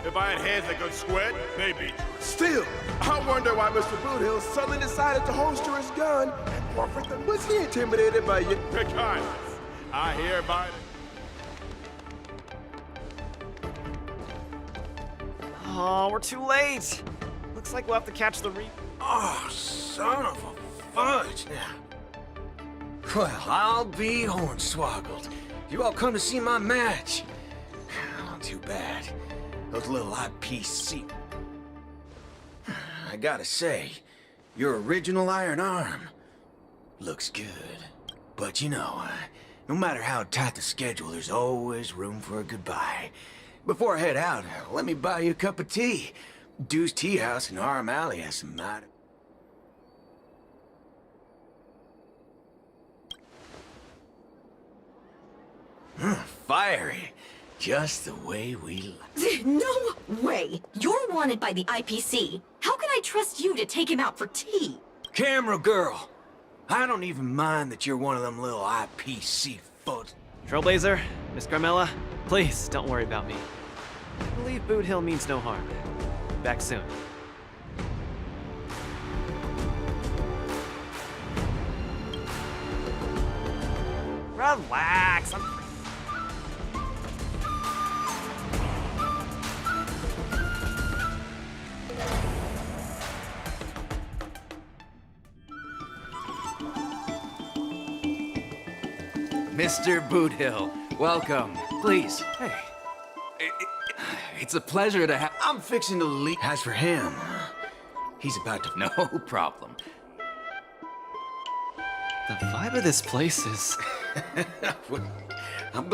If I had hands that could sweat, they'd be. Still, I wonder why Mr. Boothill suddenly decided to holster his gun and point for them. Was he intimidated by you? The kindness. I hereby. Oh, we're too late. Looks like we'll have to catch the Oh, son of a fudge. Well, I'll be hornswoggled. You all come to see my match. Oh, too bad. Those little IPC... I gotta say, your original iron arm looks good. But you know, no matter how tight the schedule, there's always room for a goodbye. Before I head out, let me buy you a cup of tea. Dew's Tea House in Arm Alley has some mighty... Fiery. Just the way we like. No way! You're wanted by the IPC. How can I trust you to take him out for tea? Camera girl, I don't even mind that you're one of them little IPC folks. Trailblazer, Miss Carmella, please don't worry about me. I believe Boot Hill means no harm. Back soon. Relax. Mr. Boothill, welcome. Please. Hey. It's a pleasure to have... I'm fixing to leave. As for him, he's about to... No problem. The vibe of this place is...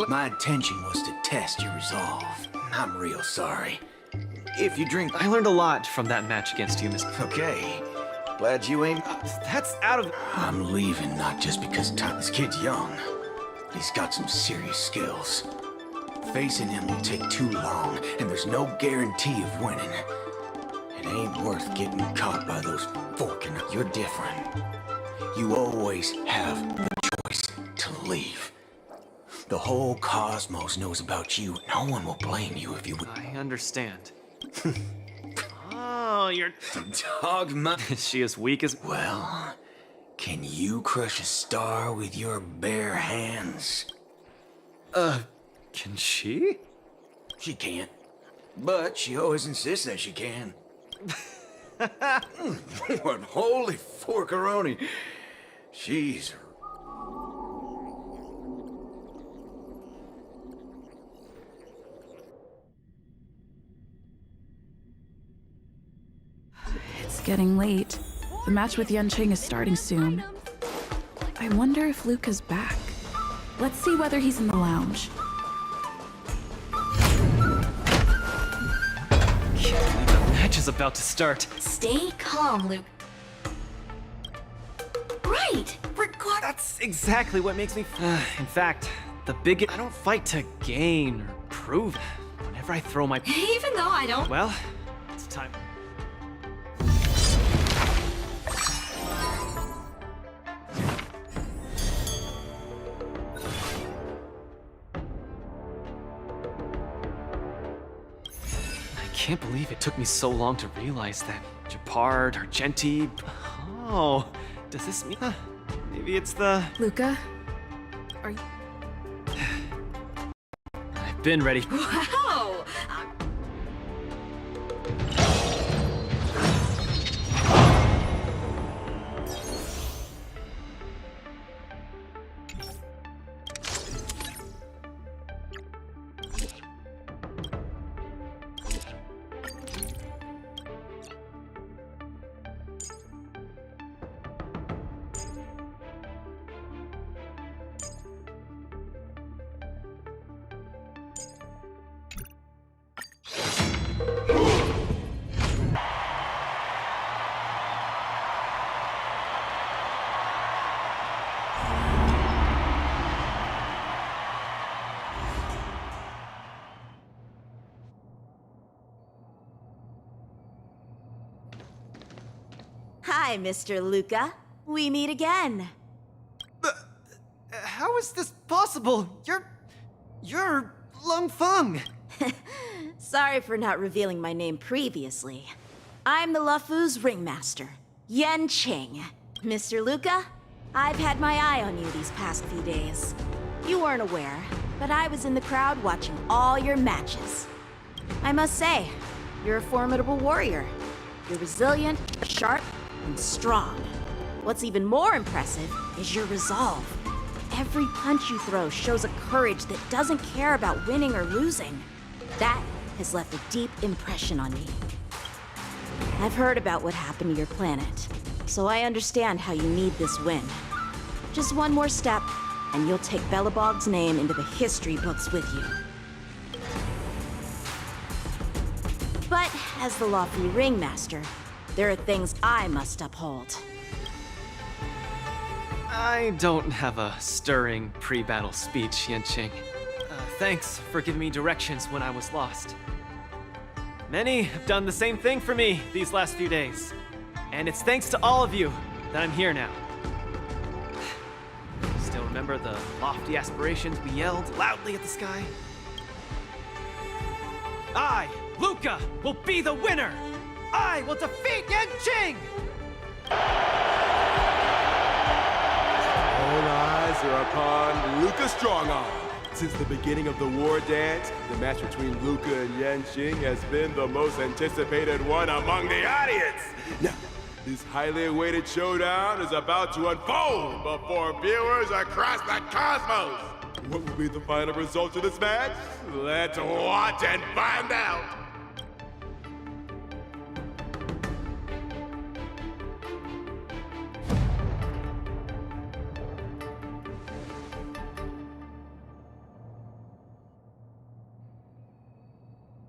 My intention was to test your resolve. I'm real sorry. If you drink... I learned a lot from that match against you, Miss... Okay. Glad you ain't... That's out of... I'm leaving not just because this kid's young. He's got some serious skills. Facing him will take too long, and there's no guarantee of winning. It ain't worth getting caught by those forking. You're different. You always have the choice to leave. The whole cosmos knows about you. No one will blame you if you would. I understand. Oh, you're... Dog Is she as weak as... Well, can you crush a star with your bare hands? Can she? She can't. But she always insists that she can. What holy forkaroni. She's... It's getting late. The match with Yanqing is starting soon. I wonder if Luke is back. Let's see whether he's in the lounge. The match is about to start. Stay calm, Luke. Right! That's exactly what makes me... in fact, the biggest... I don't fight to gain or prove. Whenever I throw my... Even though I don't... Well, it's time... I can't believe it took me so long to realize that. Japard, Argenti... Oh, does this mean... maybe it's the... Luca? Are you... I've been ready. Wow! Hi, Mr. Luca. We meet again. How is this possible? You're Lung Feng. Sorry for not revealing my name previously. I'm the Luofu's ringmaster, Yanqing. Mr. Luca, I've had my eye on you these past few days. You weren't aware, but I was in the crowd watching all your matches. I must say, you're a formidable warrior. You're resilient, sharp, and strong. What's even more impressive is your resolve. Every punch you throw shows a courage that doesn't care about winning or losing. That has left a deep impression on me. I've heard about what happened to your planet, so I understand how you need this win. Just one more step, and you'll take Belobog's name into the history books with you. But as the Luofu ringmaster, there are things I must uphold. I don't have a stirring pre-battle speech, Yanqing. Thanks for giving me directions when I was lost. Many have done the same thing for me these last few days. And it's thanks to all of you that I'm here now. Still remember the lofty aspirations we yelled loudly at the sky? I, Luca, will be the winner! I will defeat Yanqing! All eyes are upon Luca Strongarm. Since the beginning of the war dance, the match between Luca and Yanqing has been the most anticipated one among the audience. Now, this highly awaited showdown is about to unfold before viewers across the cosmos. What will be the final result of this match? Let's watch and find out.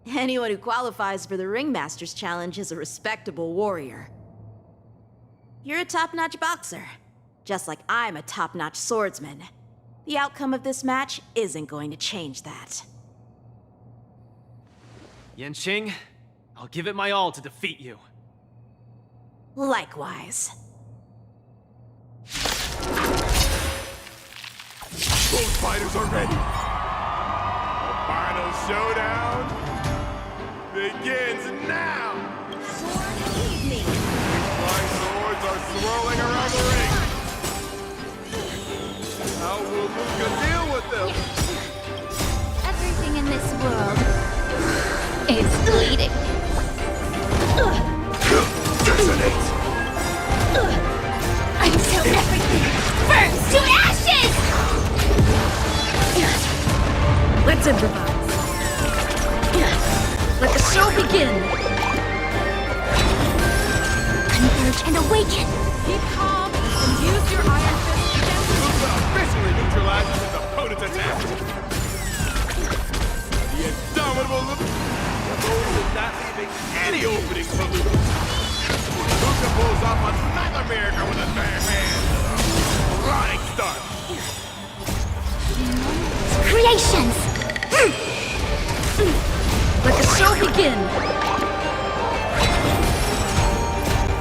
Anyone who qualifies for the Ringmaster's Challenge is a respectable warrior. You're a top-notch boxer, just like I'm a top-notch swordsman. The outcome of this match isn't going to change that. Yanqing, I'll give it my all to defeat you. Likewise. Both fighters are ready. The final showdown begins now. Sword evening. Flying swords are swirling around the ring. How will Luca deal with them? Everything in this world is bleeding. Detonate! Until everything burns to ashes! Let's improvise. Let the show begin. Converge and awaken. Keep calm and use your iron fist against Luca officially neutralizes his opponent's attack. The indomitable Luca is not leaving any openings for Luca. Luca pulls off another miracle with a bare hand. Flying start. Creations! Let the show begin.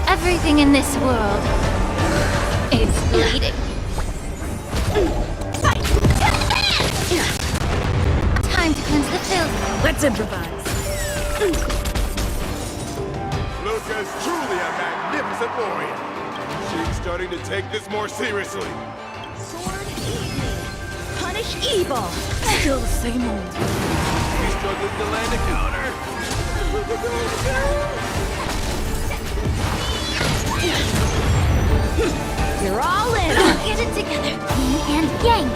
Everything in this world is bleeding. Time to cleanse the filth. Let's improvise. Luca is truly a magnificent warrior. She's starting to take this more seriously. Sword evening. Punish evil. Still the same old. He's struggling to land a counter. You're all in. Get it together. Yin and yang.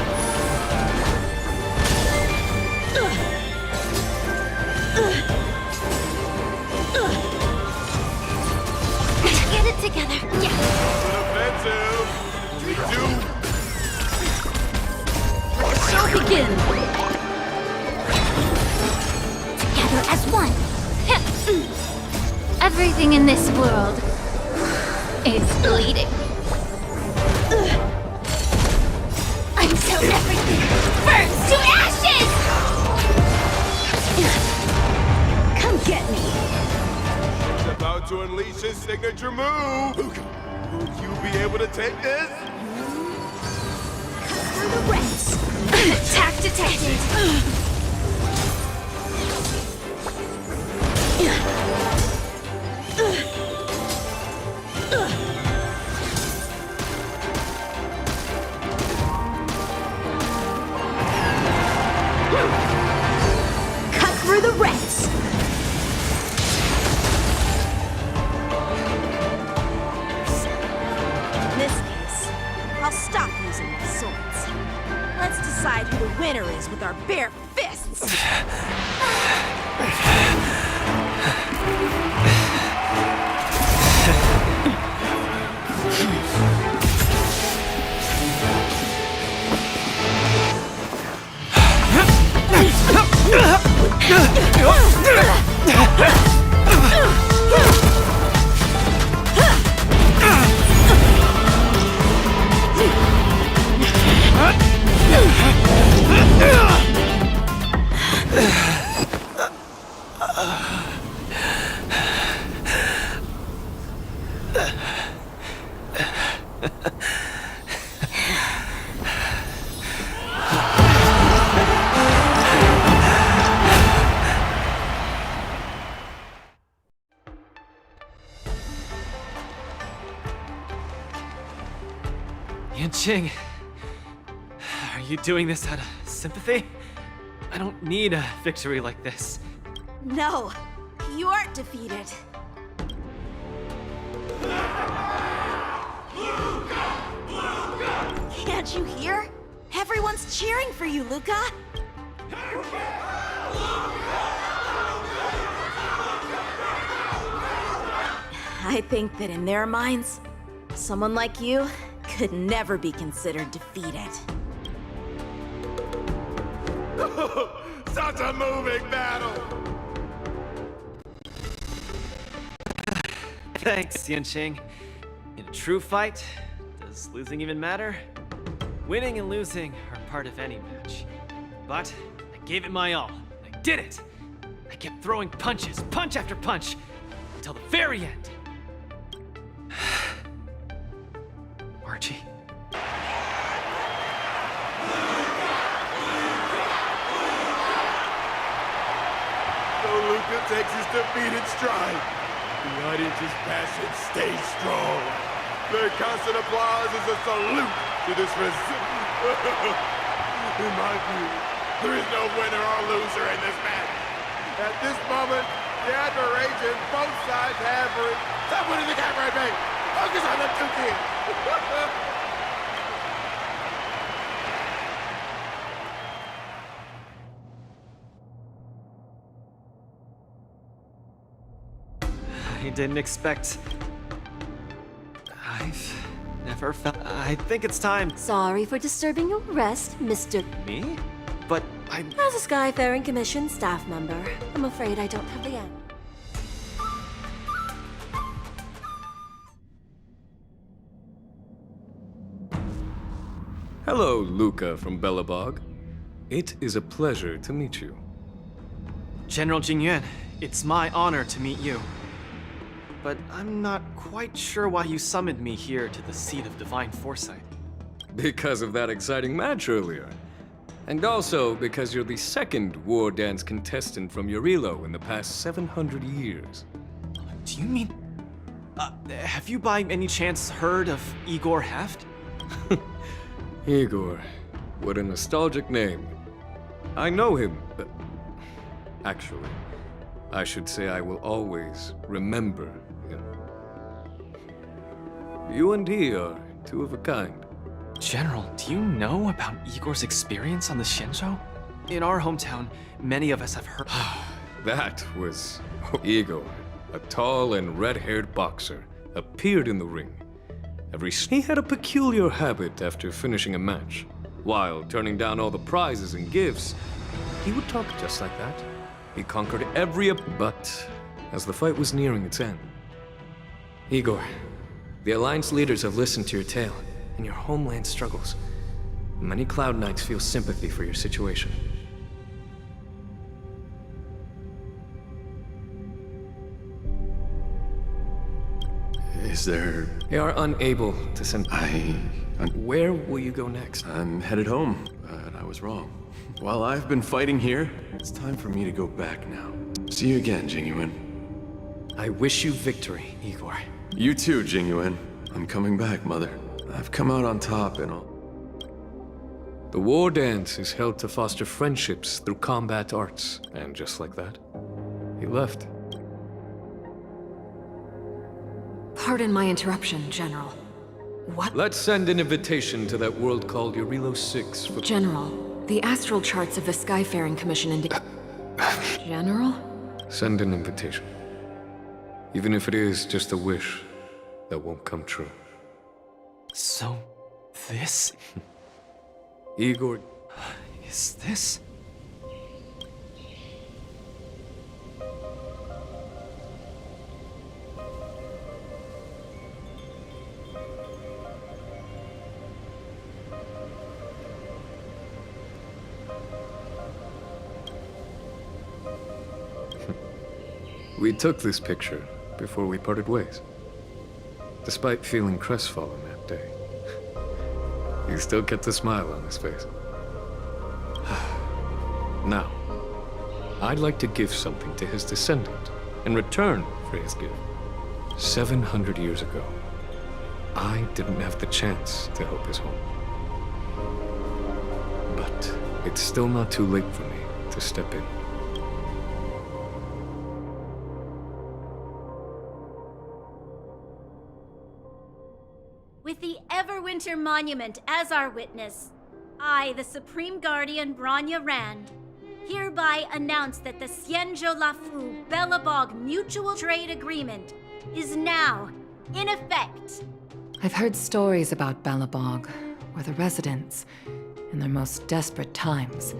Get it together. Yeah. Offensive. We do. Let the show begin. Together as one. Everything in this world is bleeding. Until everything burns to ashes! Come get me. He's about to unleash his signature move. Luca, will you be able to take this? Cut through the rents. Attack detected. for the Reds! In this case, I'll stop using my swords. Let's decide who the winner is with our bare fists! Yanqing, are you doing this out of sympathy? I don't need a victory like this. No, you aren't defeated. Can't you hear? Everyone's cheering for you, Luca! I think that in their minds, someone like you could never be considered defeated. Such a moving battle! Thanks, Yanqing. In a true fight, does losing even matter? Winning and losing are part of any match. But I gave it my all. I did it! I kept throwing punches, punch after punch, until the very end. Archie. So Luca takes his defeat in stride. The audience's passion stays strong. Their constant applause is a salute to this In my view, there is no winner or loser in this match. At this moment, the admiration both sides have for someone in the camera, babe. Focus on them two kids. I didn't expect... I've never felt... I think it's time... Sorry for disturbing your rest, Mr. Me? But I... As a Skyfaring Commission staff member, I'm afraid I don't have the answer. Hello, Luca from Bellabog. It is a pleasure to meet you. General Jingyuan, it's my honor to meet you. But I'm not quite sure why you summoned me here to the seat of divine foresight. Because of that exciting match earlier. And also because you're the second war dance contestant from Urilo in the past 700 years. Do you mean... have you by any chance heard of Igor Heft? Igor, what a nostalgic name. I know him, but... Actually, I should say I will always remember him. You and he are two of a kind. General, do you know about Igor's experience on the Shenzhou? In our hometown, many of us have heard... That was Igor, a tall and red-haired boxer, appeared in the ring. He had a peculiar habit after finishing a match. While turning down all the prizes and gifts, he would talk just like that. He conquered every... But as the fight was nearing its end... Igor, the Alliance leaders have listened to your tale and your homeland struggles. Many Cloud Knights feel sympathy for your situation. Is there... They are unable to send... Where will you go next? I'm headed home, but I was wrong. While I've been fighting here, it's time for me to go back now. See you again, Jingyuan. I wish you victory, Igor. You too, Jingyuan. I'm coming back, Mother. I've come out on top and all. The war dance is held to foster friendships through combat arts. And just like that, he left. Pardon my interruption, General. What? Let's send an invitation to that world called Eurilo 6 for— General, the astral charts of the Skyfaring Commission indi— General? Send an invitation. Even if it is just a wish that won't come true. So, this Igor, is this? we took this picture before we parted ways. Despite feeling crestfallen that day, he still kept a smile on his face. Now, I'd like to give something to his descendant in return for his gift. 700 years ago, I didn't have the chance to help his home. But it's still not too late for me to step in. With the Everwinter Monument as our witness, I, the Supreme Guardian Branya Rand, hereby announce that the Xianzhou Lafu Belobog Mutual Trade Agreement is now in effect. I've heard stories about Belobog, where the residents, in their most desperate times,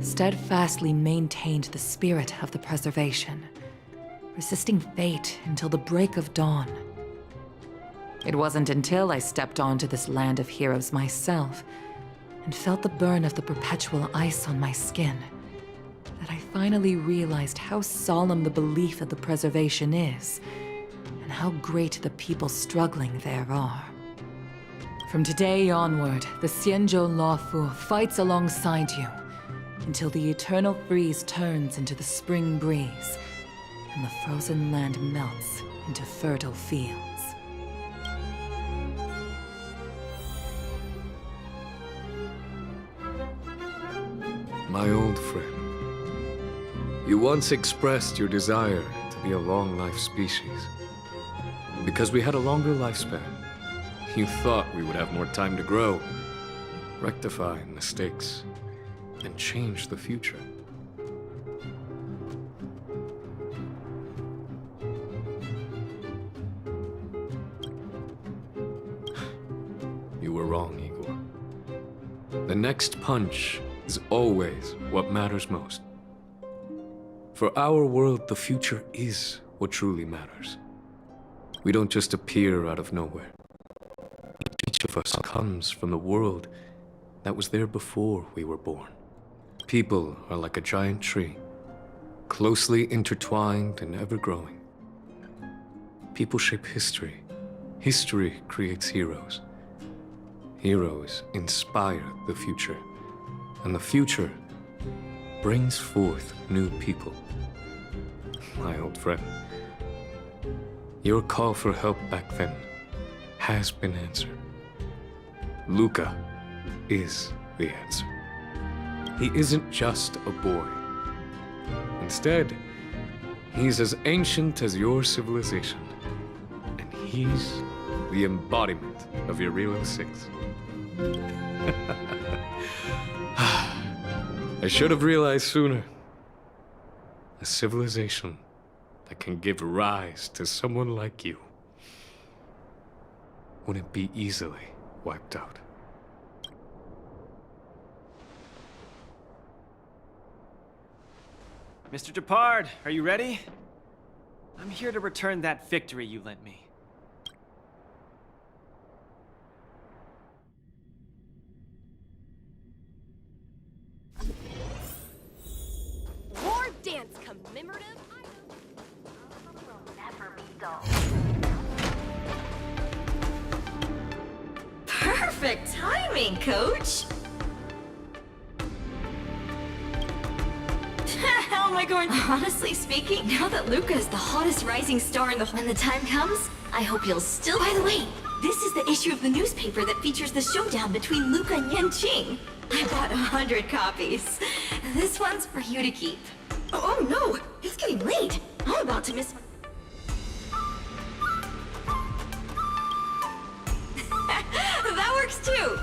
steadfastly maintained the spirit of the preservation, resisting fate until the break of dawn. It wasn't until I stepped onto this land of heroes myself and felt the burn of the perpetual ice on my skin that I finally realized how solemn the belief of the preservation is and how great the people struggling there are. From today onward, the Xianzhou Lafu fights alongside you until the eternal freeze turns into the spring breeze and the frozen land melts into fertile fields. My old friend, you once expressed your desire to be a long-life species. Because we had a longer lifespan, you thought we would have more time to grow, rectify mistakes, and change the future. You were wrong, Igor. The next punch is always what matters most. For our world, the future is what truly matters. We don't just appear out of nowhere. Each of us comes from the world that was there before we were born. People are like a giant tree, closely intertwined and ever-growing. People shape history. History creates heroes. Heroes inspire the future. And the future brings forth new people. My old friend, your call for help back then has been answered. Luca is the answer. He isn't just a boy. Instead, he's as ancient as your civilization. And he's the embodiment of Eurilo 6. I should have realized sooner. A civilization that can give rise to someone like you wouldn't be easily wiped out. Mr. Depard, are you ready? I'm here to return that victory you lent me. War dance commemorative item will never be dull. Perfect timing, Coach! How am I going? Honestly speaking, now that Luca is the hottest rising star in when the time comes, I hope he'll still— By the way, this is the issue of the newspaper that features the showdown between Luca and Yanqing. I bought 100 copies. This one's for you to keep. Oh no! It's getting late! I'm about to miss my... That works too!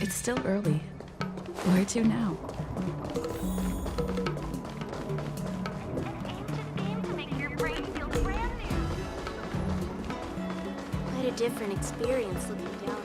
It's still early. Where to now? Quite a different experience looking down.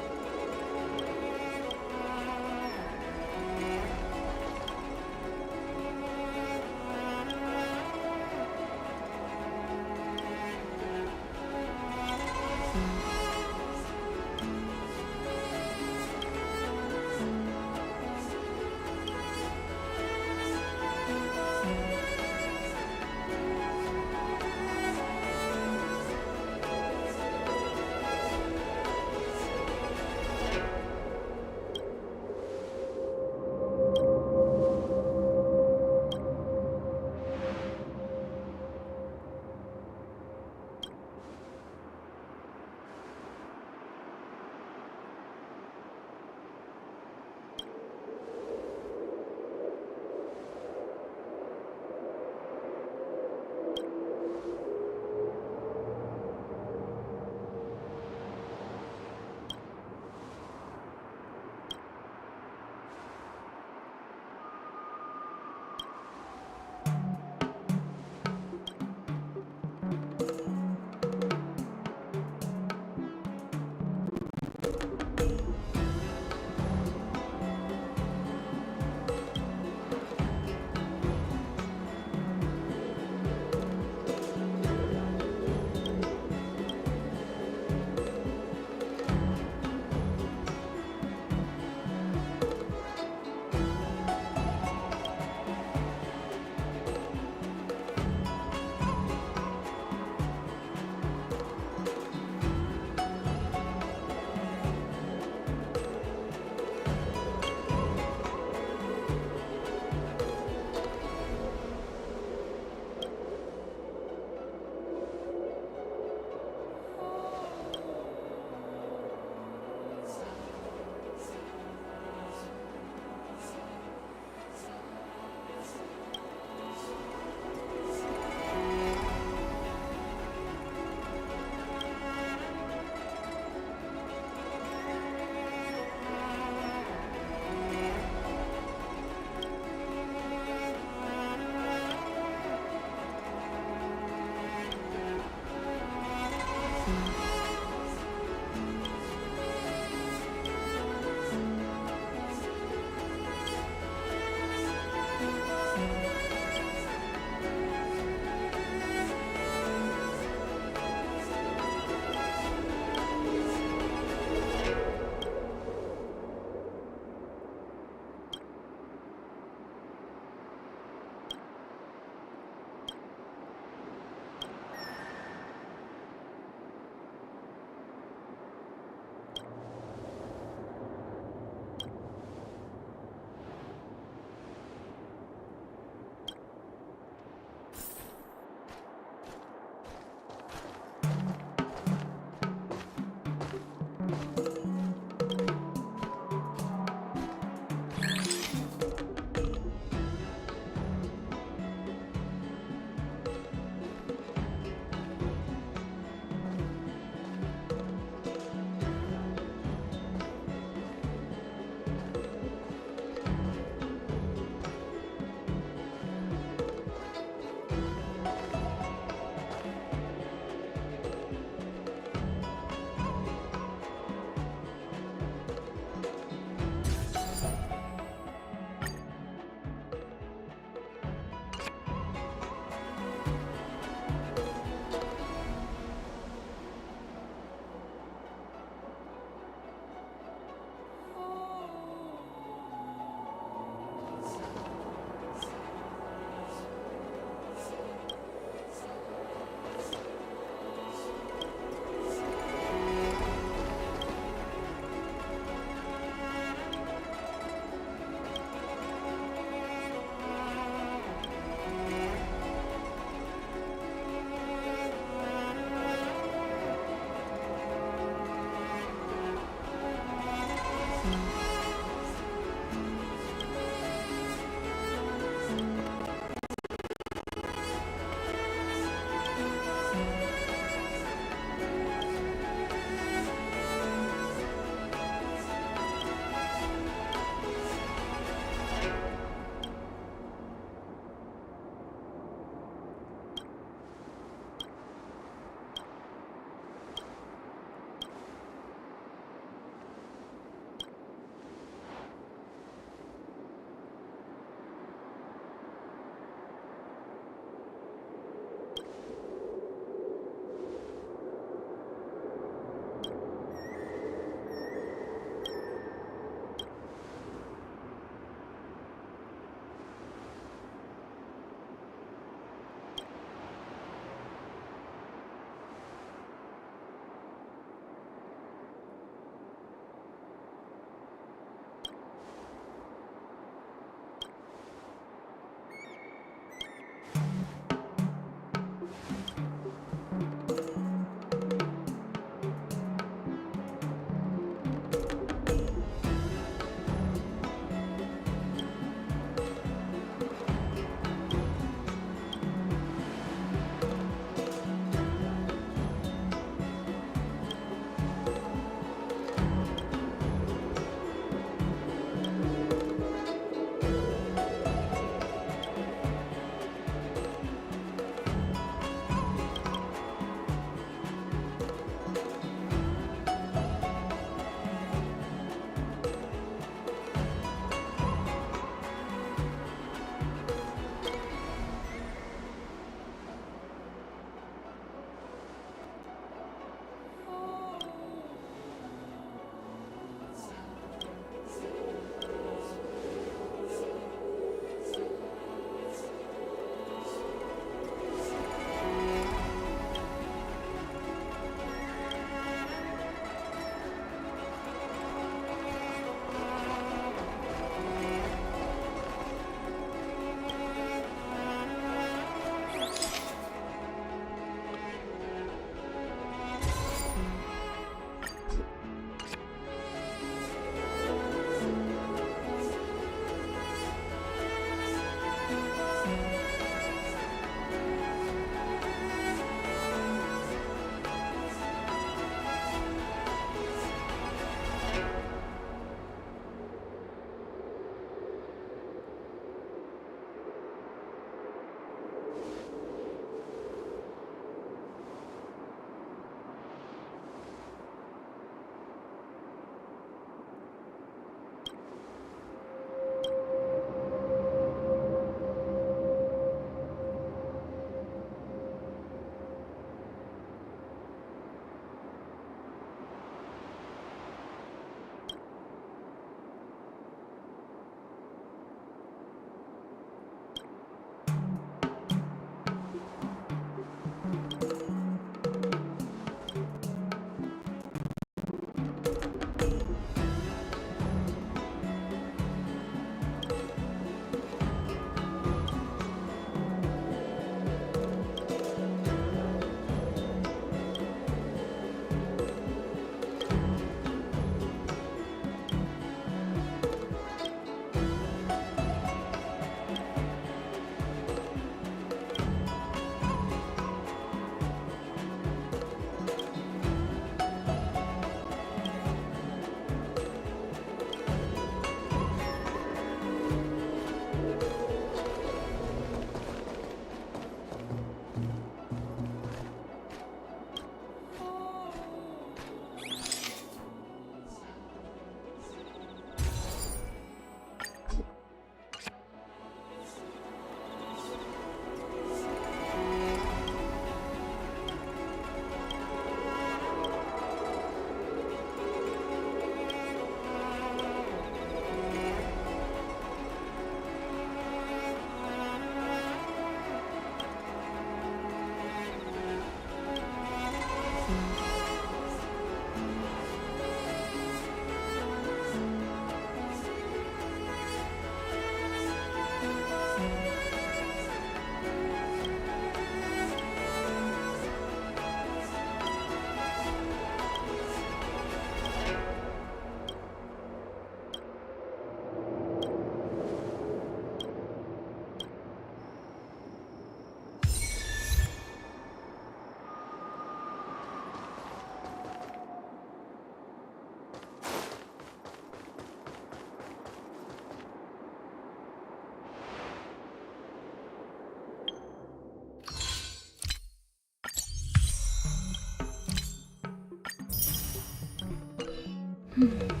Hmm.